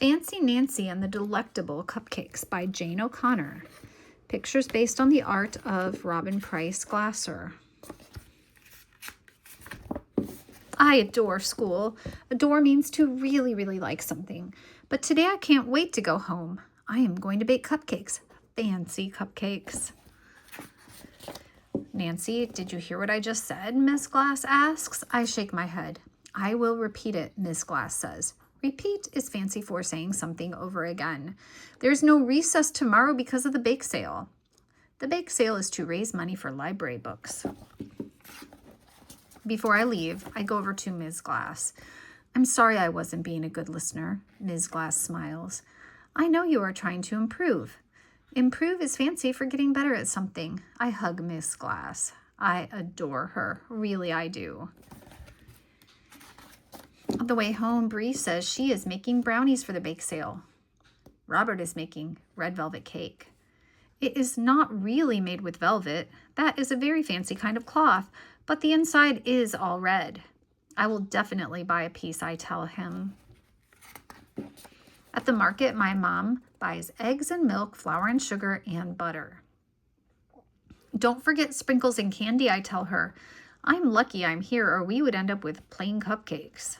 Fancy Nancy and the Delectable Cupcakes by Jane O'Connor. Pictures based on the art of Robin Price Glasser. I adore school. Adore means to really, really like something. But today I can't wait to go home. I am going to bake cupcakes. Fancy cupcakes. Nancy, did you hear what I just said? Miss Glass asks. I shake my head. I will repeat it, Miss Glass says. Repeat is fancy for saying something over again. There's no recess tomorrow because of the bake sale. The bake sale is to raise money for library books. Before I leave, I go over to Ms. Glass. I'm sorry I wasn't being a good listener. Ms. Glass smiles. I know you are trying to improve. Improve is fancy for getting better at something. I hug Miss Glass. I adore her. Really, I do. On the way home, Bree says she is making brownies for the bake sale. Robert is making red velvet cake. It is not really made with velvet. That is a very fancy kind of cloth, but the inside is all red. I will definitely buy a piece, I tell him. At the market, my mom buys eggs and milk, flour and sugar, and butter. Don't forget sprinkles and candy, I tell her. I'm lucky I'm here, or we would end up with plain cupcakes.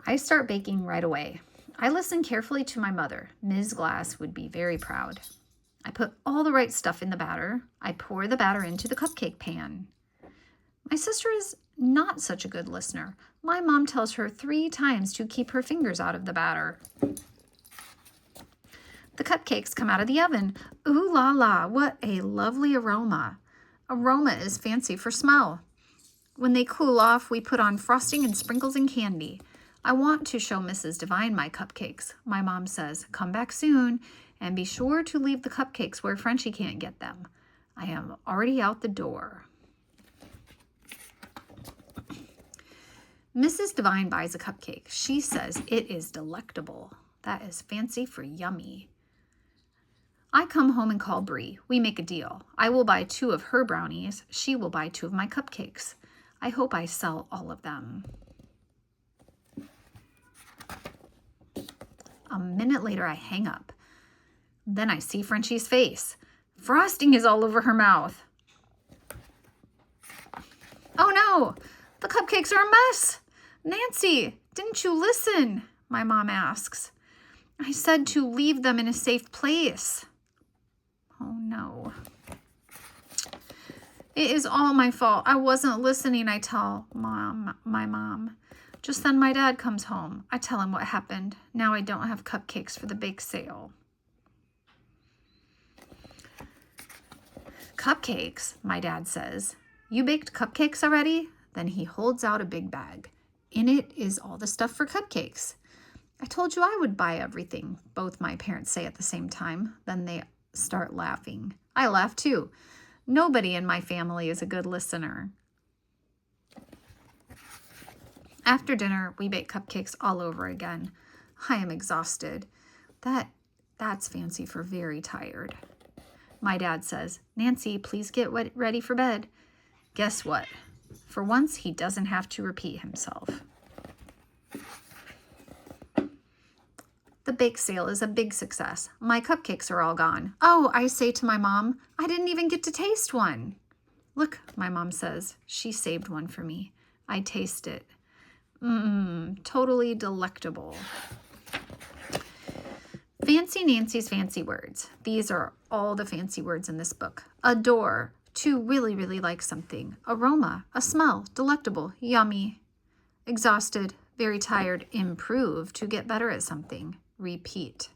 I start baking right away. I listen carefully to my mother. Ms. Glass would be very proud. I put all the right stuff in the batter. I pour the batter into the cupcake pan. My sister is not such a good listener. My mom tells her 3 times to keep her fingers out of the batter. The cupcakes come out of the oven. Ooh la la, what a lovely aroma. Aroma is fancy for smell. When they cool off, we put on frosting and sprinkles and candy. I want to show Mrs. Devine my cupcakes. My mom says, come back soon and be sure to leave the cupcakes where Frenchie can't get them. I am already out the door. Mrs. Devine buys a cupcake. She says it is delectable. That is fancy for yummy. I come home and call Bree. We make a deal. I will buy 2 of her brownies. She will buy 2 of my cupcakes. I hope I sell all of them. A minute later, I hang up. Then I see Frenchie's face. Frosting is all over her mouth. Oh no, the cupcakes are a mess. Nancy, didn't you listen? My mom asks. I said to leave them in a safe place. Oh no. It is all my fault. I wasn't listening, I tell my mom. Just then my dad comes home. I tell him what happened. Now I don't have cupcakes for the bake sale. Cupcakes, my dad says. You baked cupcakes already? Then he holds out a big bag. In it is all the stuff for cupcakes. I told you I would buy everything, both my parents say at the same time. Then they start laughing. I laugh too. Nobody in my family is a good listener. After dinner, we bake cupcakes all over again. I am exhausted. That's fancy for very tired. My dad says, Nancy, please get ready for bed. Guess what? For once, he doesn't have to repeat himself. The bake sale is a big success. My cupcakes are all gone. Oh, I say to my mom, I didn't even get to taste one. Look, my mom says, she saved one for me. I taste it. Totally delectable. Fancy Nancy's fancy words. These are all the fancy words in this book. Adore, to really, really like something. Aroma, a smell, delectable, yummy. Exhausted, very tired. Improve, to get better at something. Repeat,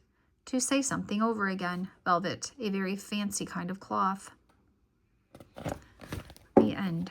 to say something over again. Velvet, a very fancy kind of cloth. The end.